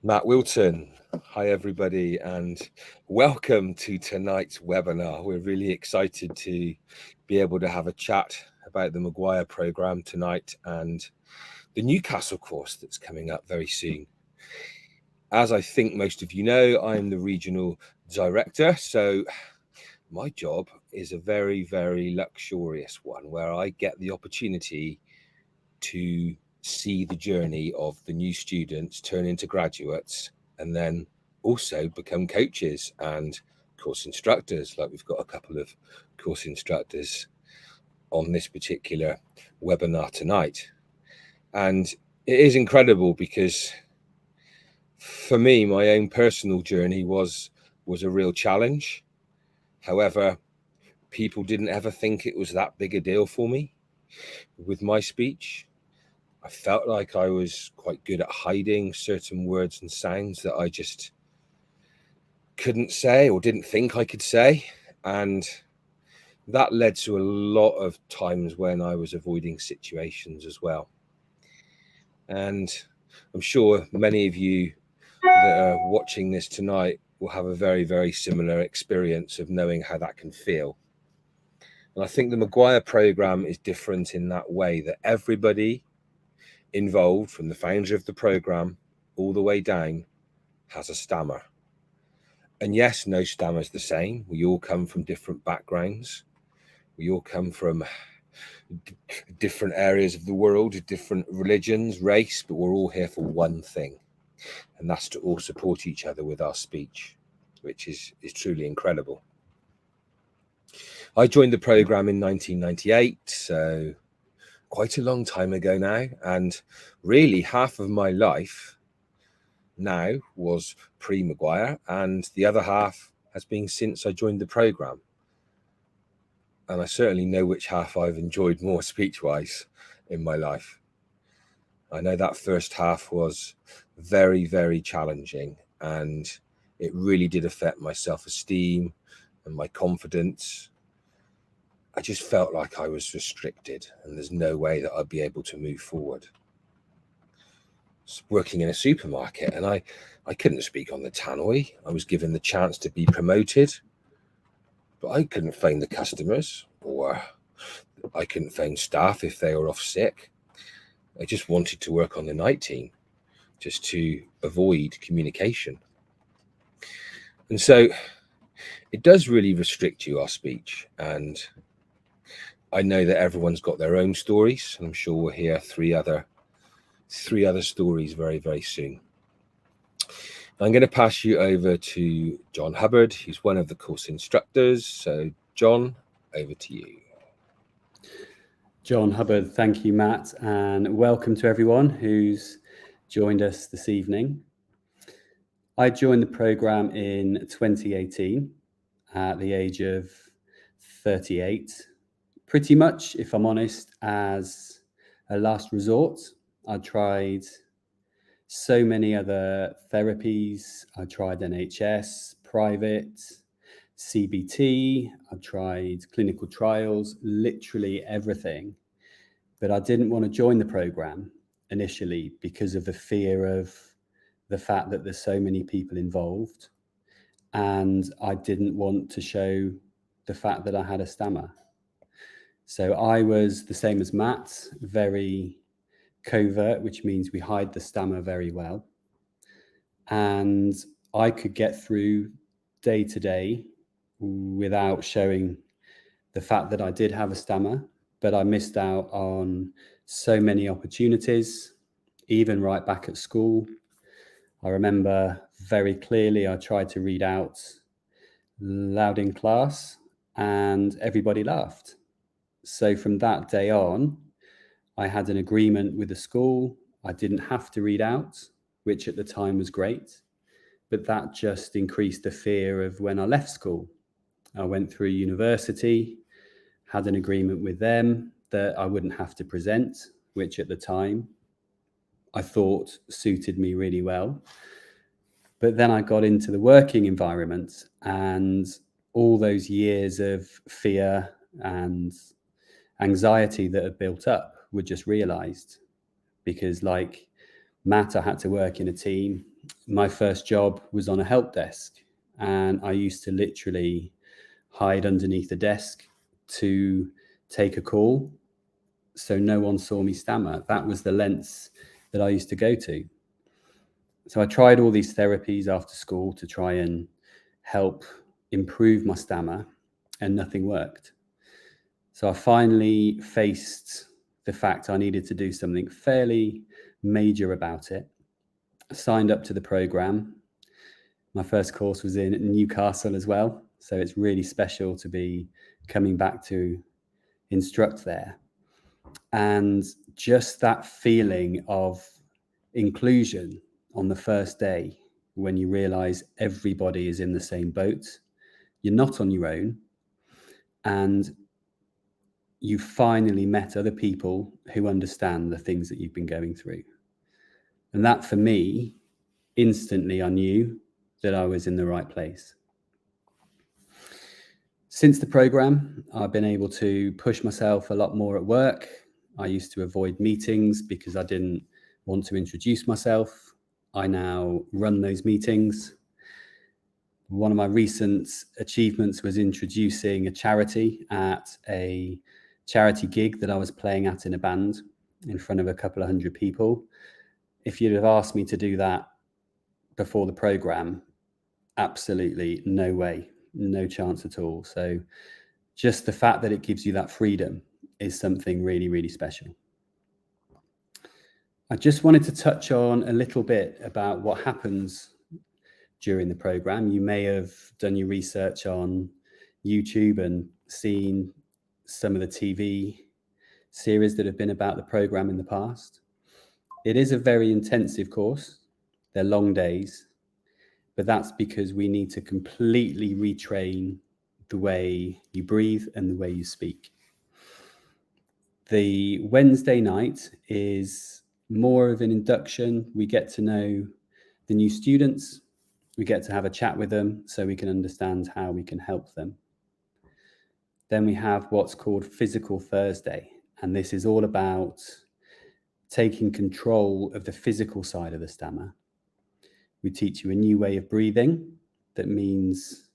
Matt Wilton. Hi, everybody, and welcome to tonight's webinar. We're really excited to be able to have a chat about the McGuire Programme tonight and the Newcastle course that's coming up very soon. As I think most of you know, I'm the regional director, so my job is a very, very luxurious one where I get the opportunity to see the journey of the new students turn into graduates and then also become coaches and course instructors. Like we've got a couple of course instructors on this particular webinar tonight. And it is incredible because for me, my own personal journey was a real challenge. However, people didn't ever think it was that big a deal for me with my speech. I felt like I was quite good at hiding certain words and sounds that I just couldn't say or didn't think I could say. And that led to a lot of times when I was avoiding situations as well. And I'm sure many of you that are watching this tonight will have a very, very similar experience of knowing how that can feel. And I think the McGuire Programme is different in that way that everybody involved, from the founder of the program all the way down, has a stammer. And yes, no stammer is the same. We all come from different backgrounds. We all come from different areas of the world, different religions, race, but we're all here for one thing, and that's to all support each other with our speech, which is truly incredible. I joined the program in 1998, so quite a long time ago now, and really half of my life now was pre-McGuire and the other half has been since I joined the program. And I certainly know which half I've enjoyed more speech-wise in my life. I know that first half was very, very challenging, and it really did affect my self-esteem and my confidence. I just felt like I was restricted and there's no way that I'd be able to move forward. Working in a supermarket, and I couldn't speak on the tannoy. I was given the chance to be promoted, but I couldn't phone the customers, or I couldn't phone staff if they were off sick. I just wanted to work on the night team just to avoid communication. And so it does really restrict you, our speech. And I know that everyone's got their own stories, and I'm sure we'll hear three other stories very, very soon. I'm going to pass you over to John Hubbard, who's one of the course instructors. So John, over to you. John Hubbard, thank you, Matt, and welcome to everyone who's joined us this evening. I joined the programme in 2018 at the age of 38, pretty much, if I'm honest, as a last resort. I tried so many other therapies. I tried NHS, private, CBT. I tried clinical trials, literally everything. But I didn't want to join the program initially because of the fear of the fact that there's so many people involved. And I didn't want to show the fact that I had a stammer. So I was the same as Matt, very covert, which means we hide the stammer very well. And I could get through day to day without showing the fact that I did have a stammer, but I missed out on so many opportunities, even right back at school. I remember very clearly I tried to read out loud in class and everybody laughed. So from that day on, I had an agreement with the school. I didn't have to read out, which at the time was great, but that just increased the fear of when I left school. I went through university, had an agreement with them that I wouldn't have to present, which at the time I thought suited me really well. But then I got into the working environment, and all those years of fear and anxiety that had built up were just realized, because like Matt, I had to work in a team. My first job was on a help desk, and I used to literally hide underneath the desk to take a call so no one saw me stammer. That was the lengths that I used to go to. So I tried all these therapies after school to try and help improve my stammer, and nothing worked. So I finally faced the fact I needed to do something fairly major about it. I signed up to the program. My first course was in Newcastle as well, so it's really special to be coming back to instruct there. And just that feeling of inclusion on the first day, when you realize everybody is in the same boat, you're not on your own, and you finally met other people who understand the things that you've been going through. And that, for me, instantly I knew that I was in the right place. Since the program, I've been able to push myself a lot more at work. I used to avoid meetings because I didn't want to introduce myself. I now run those meetings. One of my recent achievements was introducing a charity at a charity gig that I was playing at in a band in front of a couple of hundred people. If you'd have asked me to do that before the program, absolutely no way, no chance at all. So just the fact that it gives you that freedom is something really, really special. I just wanted to touch on a little bit about what happens during the program. You may have done your research on YouTube and seen some of the TV series that have been about the program in the past. It is a very intensive course. They're long days, but that's because we need to completely retrain the way you breathe and the way you speak. The Wednesday night is more of an induction. We get to know the new students. We get to have a chat with them so we can understand how we can help them. Then we have what's called Physical Thursday, and this is all about taking control of the physical side of the stammer. We teach you a new way of breathing. That means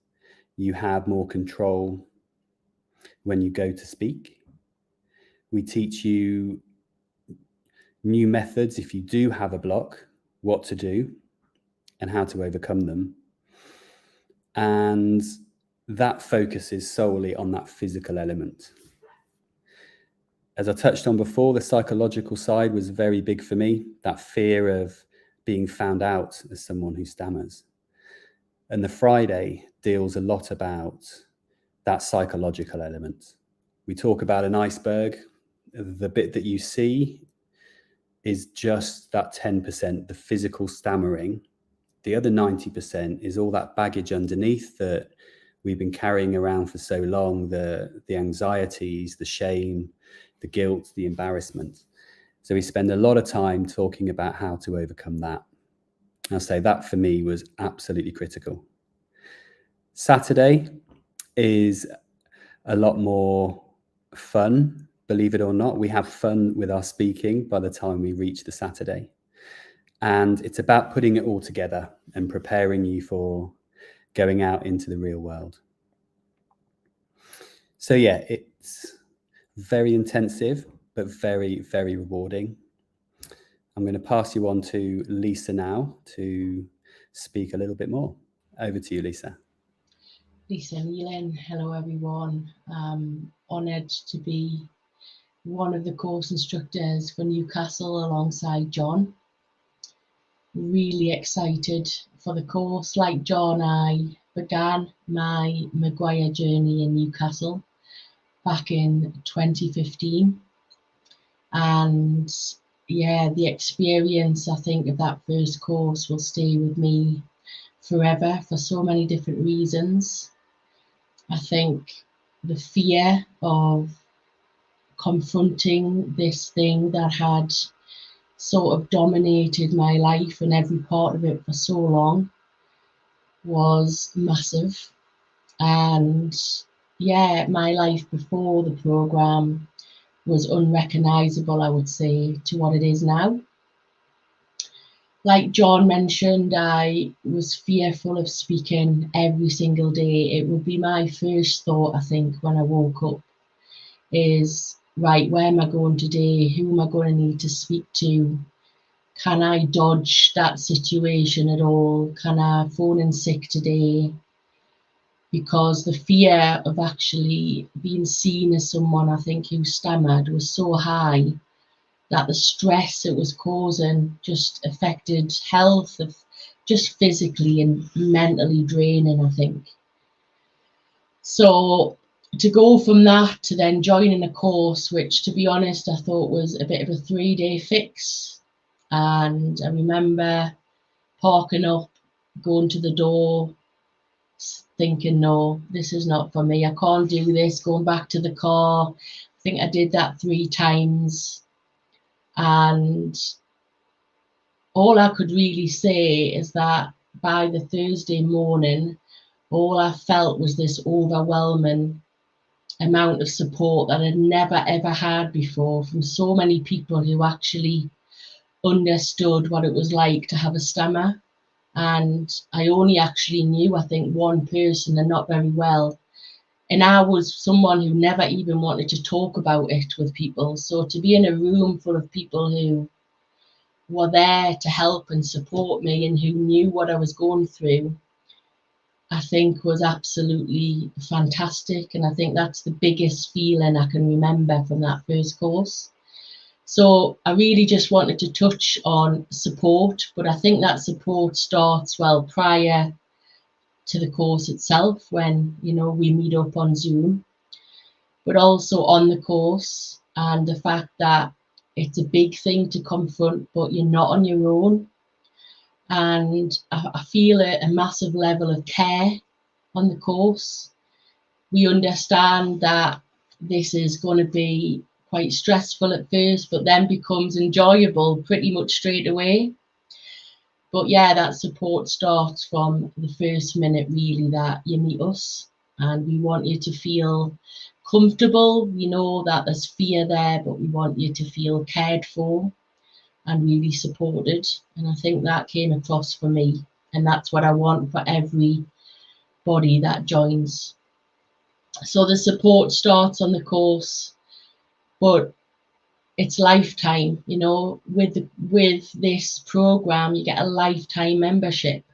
you have more control when you go to speak. We teach you new methods if you do have a block, what to do and how to overcome them. And that focuses solely on that physical element. As I touched on before, the psychological side was very big for me, that fear of being found out as someone who stammers. And the Friday deals a lot about that psychological element. We talk about an iceberg. The bit that you see is just that 10%, the physical stammering. The other 90% is all that baggage underneath that we've been carrying around for so long, the anxieties, the shame, the guilt, the embarrassment. So we spend a lot of time talking about how to overcome that. I'll say that for me was absolutely critical. Saturday is a lot more fun, believe it or not. We have fun with our speaking by the time we reach the Saturday. And it's about putting it all together and preparing you for going out into the real world. So yeah, it's very intensive, but very, very rewarding. I'm going to pass you on to Lisa now to speak a little bit more. Over to you, Lisa. Lisa Nealon, hello everyone. Honoured to be one of the course instructors for Newcastle alongside John. Really excited for the course. Like John, I began my McGuire journey in Newcastle back in 2015. And yeah, the experience, I think, of that first course will stay with me forever for so many different reasons. I think the fear of confronting this thing that had sort of dominated my life and every part of it for so long was massive. And yeah, my life before the programme was unrecognisable, I would say, to what it is now. like John mentioned, I was fearful of speaking every single day. It would be my first thought, I think, when I woke up, is, right, where am I going today? Who am I going to need to speak to? Can I dodge that situation at all? Can I phone in sick today? Because the fear of actually being seen as someone, I think, who stammered was so high that the stress it was causing just affected health, of just physically and mentally draining, I think. So to go from that to then joining a course, which, to be honest, I thought was a bit of a 3-day fix. And I remember parking up, going to the door, thinking, no, this is not for me. I can't do this. Going back to the car. I think I did that 3 times. And all I could really say is that by the Thursday morning, all I felt was this overwhelming amount of support that I'd never ever had before from so many people who actually understood what it was like to have a stammer. And I only actually knew, I think, one person, and not very well. And I was someone who never even wanted to talk about it with people. So to be in a room full of people who were there to help and support me and who knew what I was going through, I think was absolutely fantastic. And I think that's the biggest feeling I can remember from that first course. So I really just wanted to touch on support, but I think that support starts, well, prior to the course itself, when, you know, we meet up on Zoom, but also on the course, and the fact that it's a big thing to confront, but you're not on your own. And I feel a massive level of care on the course. We understand that this is going to be quite stressful at first, but then becomes enjoyable pretty much straight away. But yeah, that support starts from the first minute, really, that you meet us, and we want you to feel comfortable. We know that there's fear there, but we want you to feel cared for and really supported. And I think that came across for me, and that's what I want for everybody that joins. So the support starts on the course, but it's lifetime. You know, with this program, you get a lifetime membership.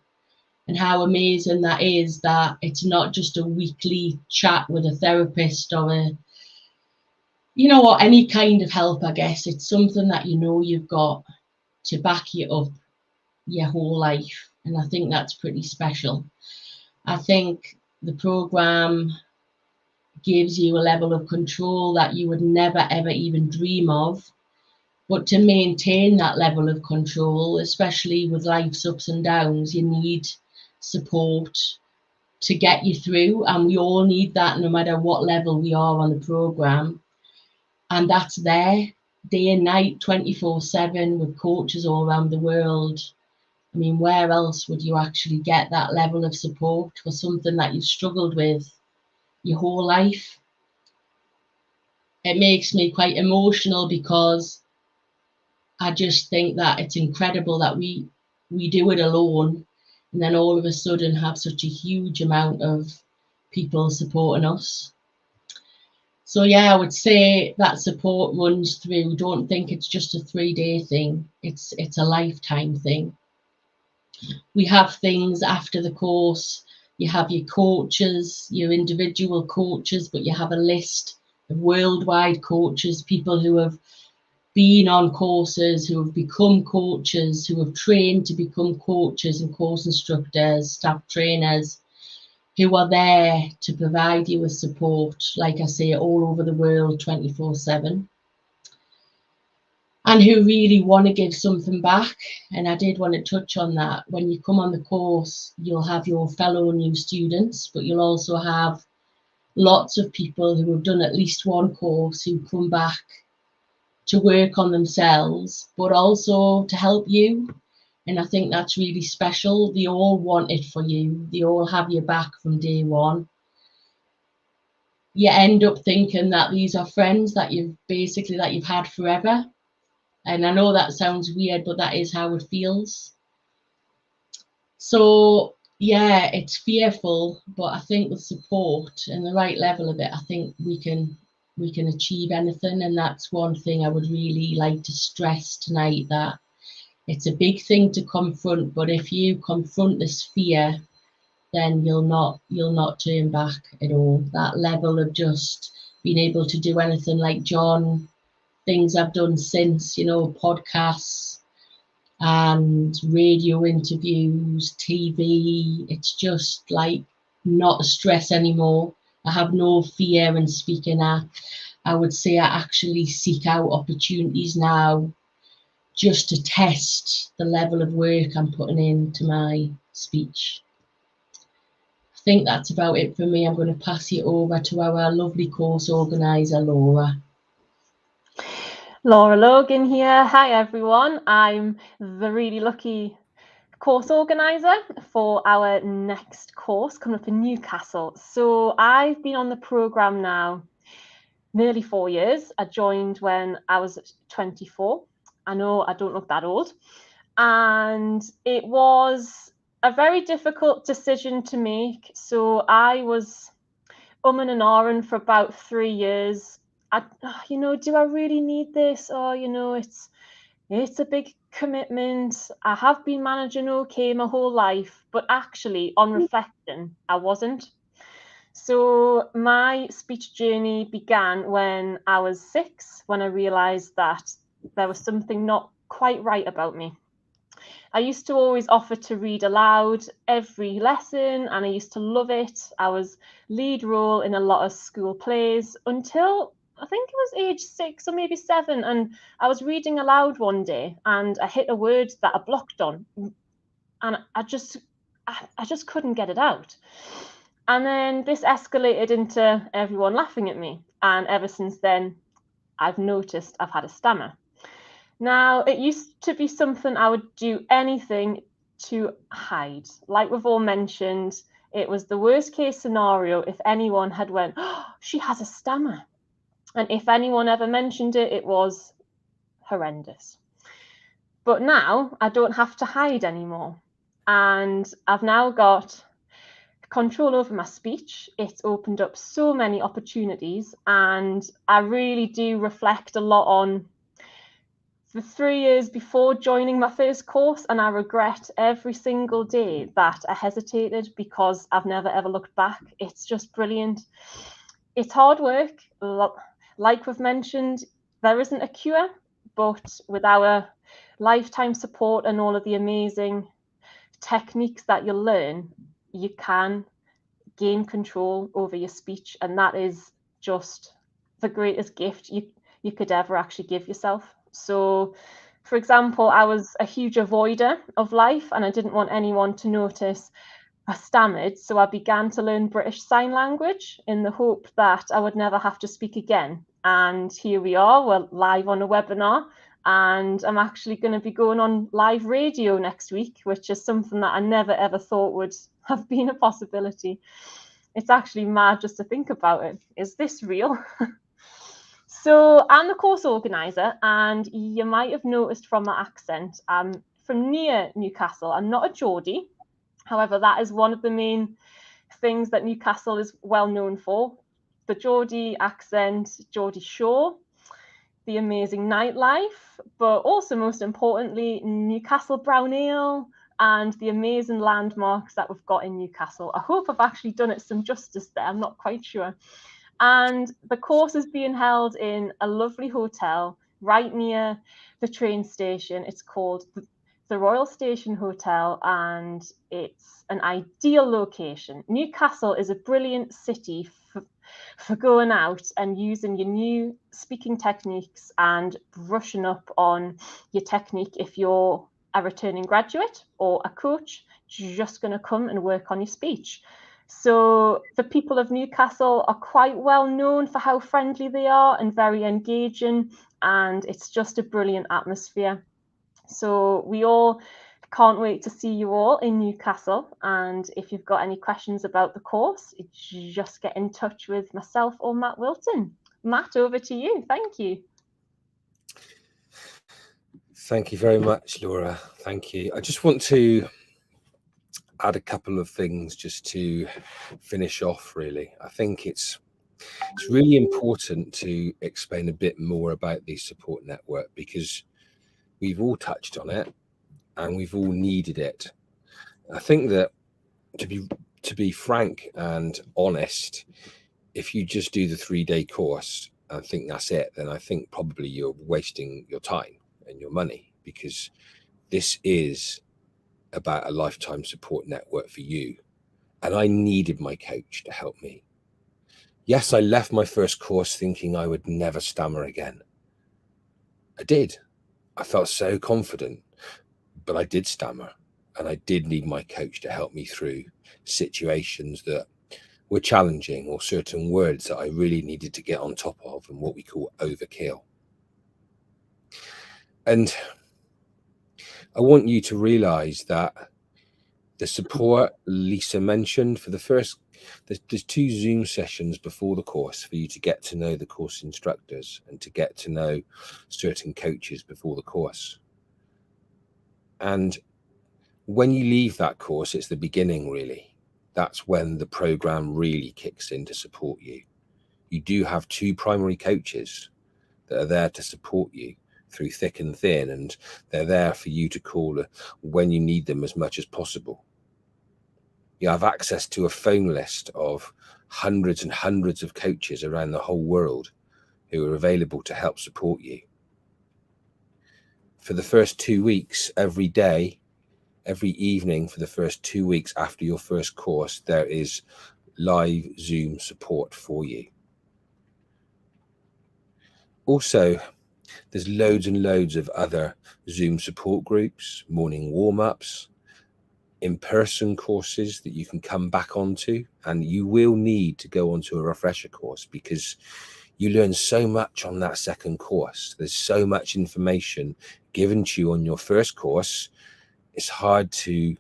And how amazing that is, that it's not just a weekly chat with a therapist or or any kind of help, I guess. It's something that you've got to back you up your whole life. And I think that's pretty special. I think the program gives you a level of control that you would never ever even dream of. But to maintain that level of control, especially with life's ups and downs, you need support to get you through. And we all need that, no matter what level we are on the program. And that's there day and night, 24/7, with coaches all around the world. I mean, where else would you actually get that level of support for something that you've struggled with your whole life? It makes me quite emotional, because I just think that it's incredible that we do it alone, and then all of a sudden have such a huge amount of people supporting us. So yeah, I would say that support runs through. Don't think it's just a 3-day thing. It's a lifetime thing. We have things after the course. You have your coaches, your individual coaches, but you have a list of worldwide coaches, people who have been on courses, who have become coaches, who have trained to become coaches and course instructors, staff trainers, who are there to provide you with support, like I say, all over the world, 24/7. And who really want to give something back. And I did want to touch on that. When you come on the course, you'll have your fellow new students, but you'll also have lots of people who have done at least one course, who come back to work on themselves, but also to help you. And I think that's really special. They all want it for you. They all have your back from day one. You end up thinking that these are friends that you've had forever. And I know that sounds weird, but that is how it feels. So yeah, it's fearful, but I think with support and the right level of it, I think we can achieve anything. And that's one thing I would really like to stress tonight, that it's a big thing to confront, but if you confront this fear, then you'll not turn back at all. That level of just being able to do anything, like John, things I've done since, podcasts and radio interviews, TV, it's just like not a stress anymore. I have no fear in speaking. I would say I actually seek out opportunities now just to test the level of work I'm putting into my speech. I think that's about it for me. I'm going to pass you over to our lovely course organiser, Laura. Laura Logan here. Hi everyone. I'm the really lucky course organiser for our next course coming up in Newcastle. So I've been on the programme now nearly 4 years. I joined when I was 24. I know I don't look that old. And it was a very difficult decision to make. So I was and ahhing for about 3 years. Do I really need this? Or, it's a big commitment. I have been managing okay my whole life, but actually on reflection, I wasn't. So my speech journey began when I was 6, when I realized that there was something not quite right about me. I used to always offer to read aloud every lesson, and I used to love it. I was lead role in a lot of school plays until I think it was age 6 or maybe 7, and I was reading aloud one day and I hit a word that I blocked on, and I just couldn't get it out. And then this escalated into everyone laughing at me, and ever since then I've noticed I've had a stammer. Now, it used to be something I would do anything to hide. Like we've all mentioned, it was the worst case scenario if anyone had went, "Oh, she has a stammer." And if anyone ever mentioned it, it was horrendous. But now I don't have to hide anymore. And I've now got control over my speech. It's opened up so many opportunities, and I really do reflect a lot on the 3 years before joining my first course, and I regret every single day that I hesitated, because I've never ever looked back. It's just brilliant. It's hard work. Like we've mentioned, there isn't a cure, but with our lifetime support and all of the amazing techniques that you'll learn, you can gain control over your speech, and that is just the greatest gift you could ever actually give yourself. So, for example, I was a huge avoider of life, and I didn't want anyone to notice I stammered. So I began to learn British Sign Language in the hope that I would never have to speak again. And here we are, we're live on a webinar, and I'm actually going to be going on live radio next week, which is something that I never ever thought would have been a possibility. It's actually mad just to think about it. Is this real? So I'm the course organizer, and you might have noticed from my accent, I'm from near Newcastle. I'm not a Geordie. However, that is one of the main things that Newcastle is well known for. The Geordie accent, Geordie Shore, the amazing nightlife, but also most importantly, Newcastle Brown Ale and the amazing landmarks that we've got in Newcastle. I hope I've actually done it some justice there. I'm not quite sure. And the course is being held in a lovely hotel right near the train station. It's called the Royal Station Hotel, and it's an ideal location. Newcastle is a brilliant city for going out and using your new speaking techniques and brushing up on your technique if you're a returning graduate or a coach just going to come and work on your speech. So the people of Newcastle are quite well known for how friendly they are and very engaging, and it's just a brilliant atmosphere. So we all can't wait to see you all in Newcastle, and if you've got any questions about the course, just get in touch with myself or Matt Wilton. Matt, over to you. Thank you. Thank you very much, Laura. Thank you. I just want to add a couple of things just to finish off, really. I think it's really important to explain a bit more about the support network, because we've all touched on it and we've all needed it. I think that to be frank and honest, if you just do the 3-day course and think that's it, then I think probably you're wasting your time and your money, because this is about a lifetime support network for you. And I needed my coach to help me. Yes, I left my first course thinking I would never stammer again. I did. I felt so confident, but I did stammer, and I did need my coach to help me through situations that were challenging, or certain words that I really needed to get on top of, and what we call overkill. And I want you to realize that the support Lisa mentioned for the first, there's 2 Zoom sessions before the course for you to get to know the course instructors and to get to know certain coaches before the course. And when you leave that course, it's the beginning, really. That's when the program really kicks in to support you. You do have 2 primary coaches that are there to support you through thick and thin, and they're there for you to call when you need them as much as possible. You have access to a phone list of hundreds and hundreds of coaches around the whole world who are available to help support you. For the first 2 weeks, every day, every evening for the first 2 weeks after your first course, there is live Zoom support for you. Also, there's loads and loads of other Zoom support groups, morning warm-ups, in-person courses that you can come back onto, and you will need to go onto a refresher course, because you learn so much on that second course. There's so much information given to you on your first course, it's hard to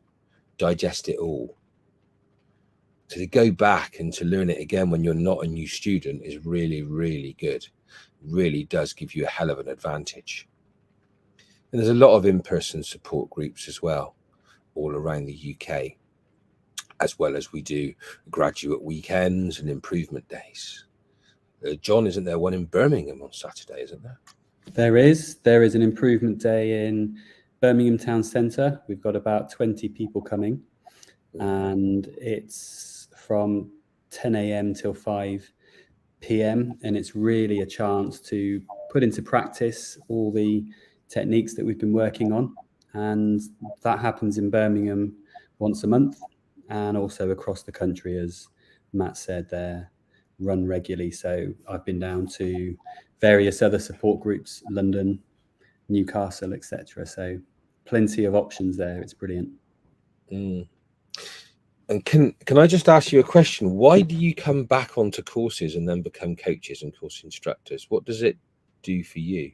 digest it all. So to go back and to learn it again when you're not a new student is really, really good. Really does give you a hell of an advantage. And there's a lot of in-person support groups as well, all around the UK, as well as we do graduate weekends and improvement days. John, isn't there one in Birmingham on Saturday, isn't there? There is an improvement day in Birmingham Town Centre. We've got about 20 people coming, and it's from 10 a.m. till 5 p.m. and it's really a chance to put into practice all the techniques that we've been working on. And that happens in Birmingham once a month, and also across the country, as Matt said, they're run regularly. So I've been down to various other support groups, London, Newcastle, etc. So plenty of options there. It's brilliant. And can I just ask you a question? Why do you come back onto courses and then become coaches and course instructors? What does it do for you?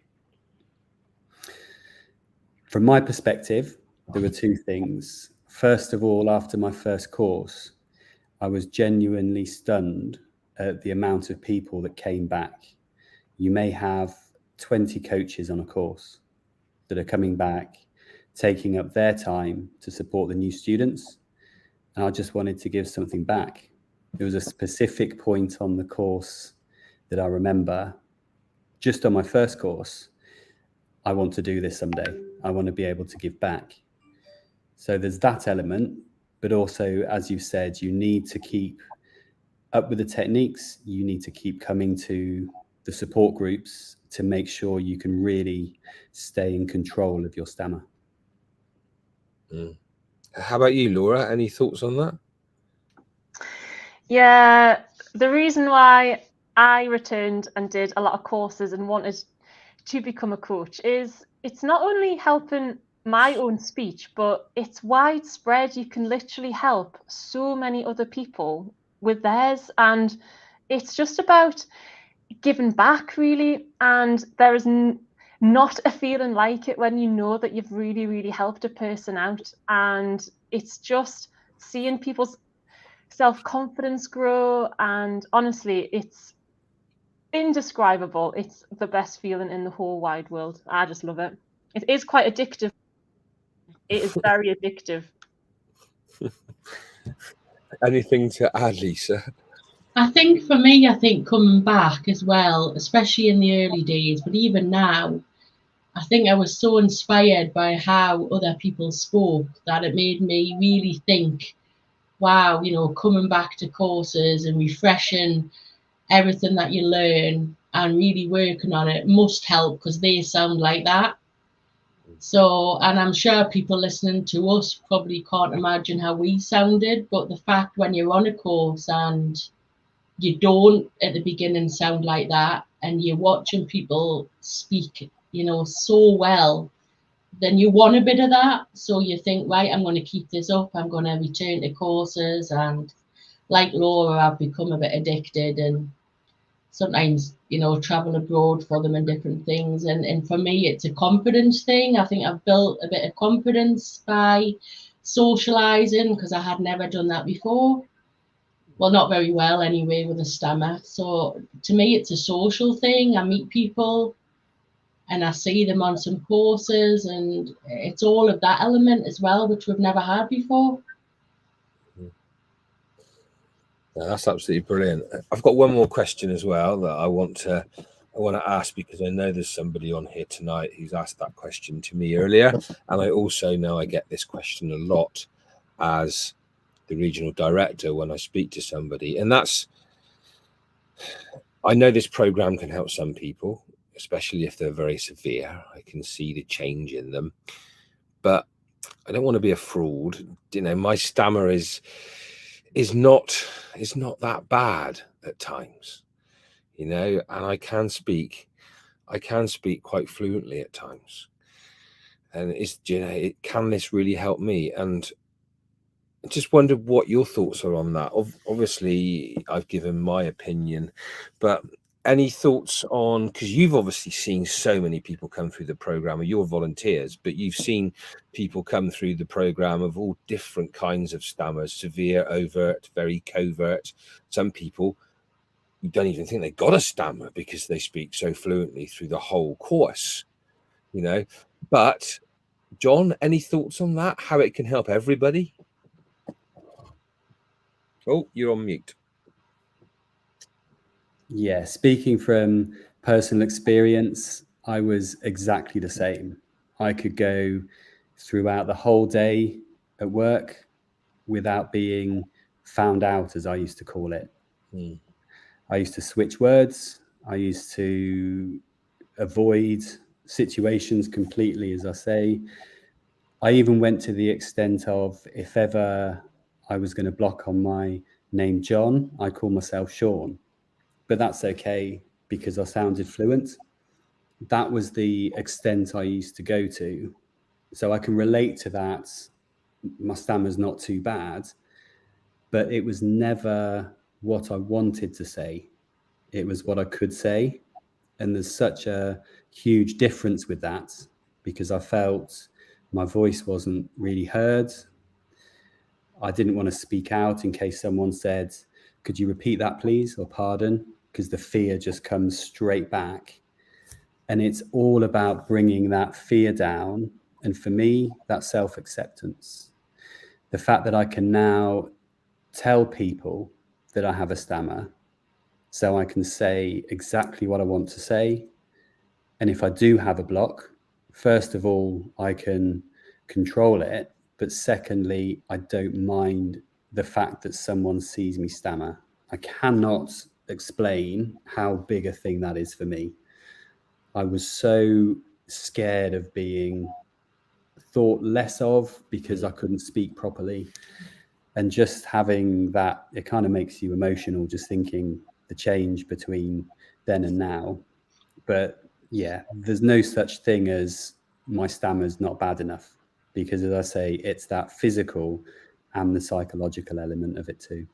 From my perspective, there were 2 things. First of all, after my first course, I was genuinely stunned at the amount of people that came back. You may have 20 coaches on a course that are coming back, taking up their time to support the new students. And I just wanted to give something back. There was a specific point on the course that I remember, just on my first course, I want to do this someday. I want to be able to give back. So there's that element, but also, as you said, you need to keep up with the techniques. You need to keep coming to the support groups to make sure you can really stay in control of your stammer. How about you, Laura? Any thoughts on that? Yeah, the reason why I returned and did a lot of courses and wanted to become a coach is it's not only helping my own speech, but it's widespread. You can literally help so many other people with theirs, and it's just about giving back, really. And there is not a feeling like it when you know that you've really, really helped a person out, and it's just seeing people's self-confidence grow, and honestly, it's indescribable. It's the best feeling in the whole wide world. I just love it. It is quite addictive. It is very addictive. Anything to add, Lisa? I think for me, I think coming back as well, especially in the early days, but even now, I think I was so inspired by how other people spoke that it made me really think, wow, you know, coming back to courses and refreshing everything that you learn and really working on it must help because they sound like that. So, and I'm sure people listening to us probably can't imagine how we sounded, but the fact when you're on a course and you don't at the beginning sound like that and you're watching people speak, you know, so well, then you want a bit of that. So you think, right, I'm going to keep this up. I'm going to return to courses. And like Laura, I've become a bit addicted and sometimes, you know, travel abroad for them and different things. And for me, it's a confidence thing. I think I've built a bit of confidence by socializing because I had never done that before. Well, not very well anyway with a stammer. So to me, it's a social thing. I meet people and I see them on some courses, and it's all of that element as well, which we've never had before. Yeah, that's absolutely brilliant. I've got one more question as well that I want to ask, because I know there's somebody on here tonight who's asked that question to me earlier, and I also know I get this question a lot as the regional director when I speak to somebody, and that's, I know this program can help some people, especially if they're very severe. I can see the change in them, but I don't want to be a fraud. You know, my stammer is not that bad at times, you know, and I can speak quite fluently at times. And it's, you know, can this really help me? And I just wondered what your thoughts are on that. Obviously, I've given my opinion, but any thoughts on, because you've obviously seen so many people come through the program, or you're volunteers, but you've seen people come through the program of all different kinds of stammers, severe, overt, very covert. Some people, you don't even think they got a stammer because they speak so fluently through the whole course, you know. But John, any thoughts on that? How it can help everybody? Oh, you're on mute. Yeah, speaking from personal experience, I was exactly the same. I could go throughout the whole day at work without being found out, as I used to call it. I used to switch words. I used to avoid situations completely, as I say. I even went to the extent of, if ever I was going to block on my name John, I call myself Sean. But that's okay because I sounded fluent. That was the extent I used to go to. So I can relate to that. My stammer's not too bad, but it was never what I wanted to say. It was what I could say. And there's such a huge difference with that, because I felt my voice wasn't really heard. I didn't want to speak out in case someone said, "Could you repeat that, please?" or "Pardon," because the fear just comes straight back. And it's all about bringing that fear down. And for me, that's self-acceptance. The fact that I can now tell people that I have a stammer, so I can say exactly what I want to say. And if I do have a block, first of all, I can control it. But secondly, I don't mind the fact that someone sees me stammer. I cannot explain how big a thing that is for me. I was so scared of being thought less of because I couldn't speak properly. And just having that, it kind of makes you emotional, just thinking the change between then and now. But yeah, there's no such thing as my stammer's not bad enough, because as I say, it's that physical and the psychological element of it too.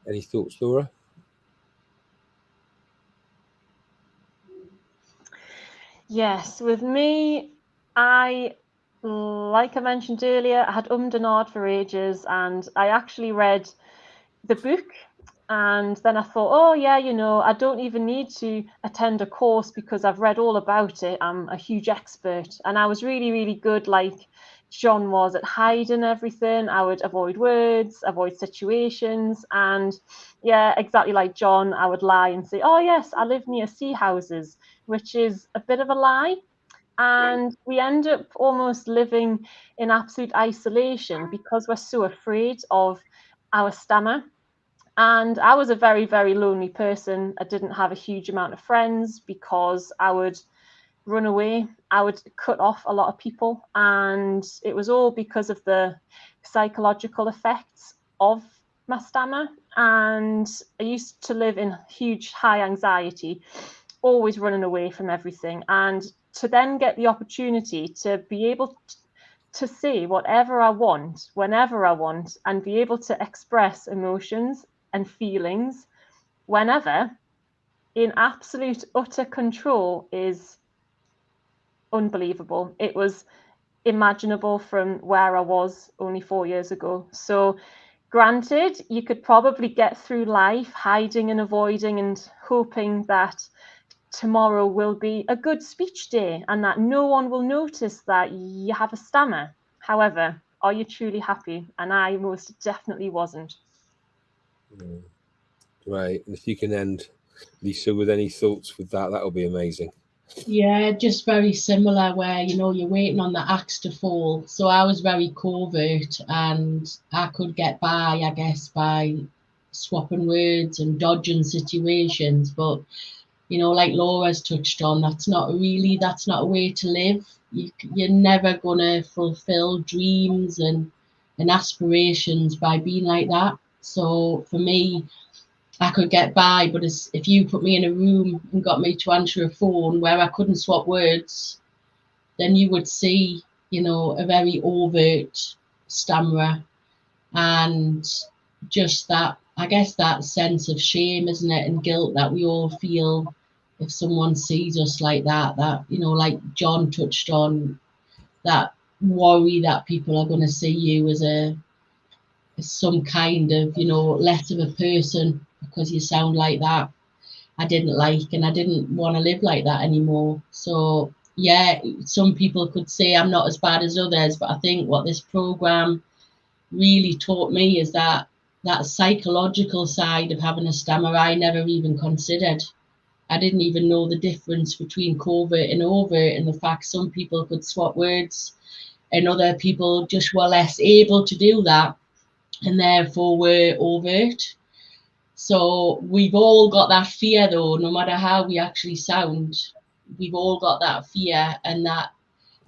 Any thoughts, Laura? Yes, with me, like I mentioned earlier, I had and ahhed for ages, and I actually read the book And then I thought, oh yeah, you know, I don't even need to attend a course because I've read all about it. I'm a huge expert. And I was really, really good, like John was, at hiding everything. I would avoid words, avoid situations. And yeah, exactly like John, I would lie and say, oh yes, I live near sea houses, which is a bit of a lie. And we end up almost living in absolute isolation because we're so afraid of our stammer. And I was a very, very lonely person. I didn't have a huge amount of friends because I would run away. I would cut off a lot of people. And it was all because of the psychological effects of my stammer. And I used to live in huge, high anxiety, always running away from everything. And to then get the opportunity to be able to say whatever I want, whenever I want, and be able to express emotions and feelings whenever in absolute utter control is unbelievable. It was imaginable from where I was only 4 years ago. So granted, you could probably get through life hiding and avoiding and hoping that tomorrow will be a good speech day and that no one will notice that you have a stammer. However, are you truly happy? And I most definitely wasn't. Right. And if you can end, Lisa, with any thoughts with that, that'll be amazing. Yeah, just very similar where, you know, you're waiting on the axe to fall. So I was very covert and I could get by, I guess, by swapping words and dodging situations. But, you know, like Laura's touched on, that's not a way to live. You're never going to fulfill dreams and aspirations by being like that. So for me, I could get by, but if you put me in a room and got me to answer a phone where I couldn't swap words, then you would see, you know, a very overt stammerer, and just that, I guess, that sense of shame, isn't it, and guilt that we all feel if someone sees us like that, you know, like John touched on, that worry that people are going to see you as some kind of, you know, less of a person because you sound like that. I didn't like, and I didn't want to live like that anymore. So yeah, some people could say I'm not as bad as others, but I think what this program really taught me is that psychological side of having a stammer I never even considered. I didn't even know the difference between covert and overt, and the fact some people could swap words and other people just were less able to do that and therefore were overt. So we've all got that fear though, no matter how we actually sound, we've all got that fear and that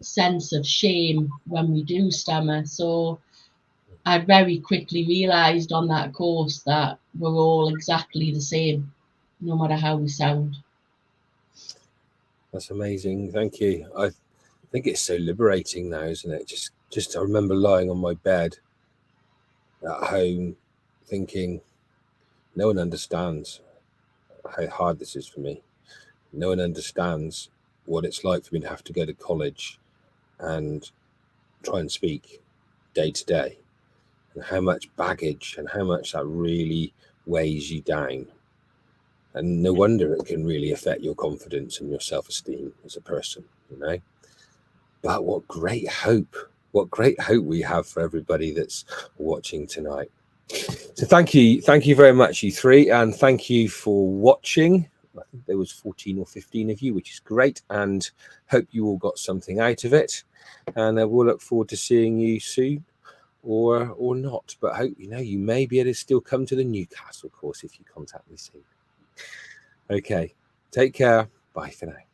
sense of shame when we do stammer. So I very quickly realised on that course that we're all exactly the same, no matter how we sound. That's amazing. Thank you. I think it's so liberating now, isn't it? Just I remember lying on my bed at home thinking, no one understands how hard this is for me. No one understands what it's like for me to have to go to college and try and speak day to day, and how much baggage and how much that really weighs you down. And no wonder it can really affect your confidence and your self-esteem as a person, you know. But what great hope we have for everybody that's watching tonight. So thank you very much, you three, and thank you for watching. I think there was 14 or 15 of you, which is great, and hope you all got something out of it. And we'll look forward to seeing you soon, or not. But hope you may be able to still come to the Newcastle course if you contact me soon. Okay, take care. Bye for now.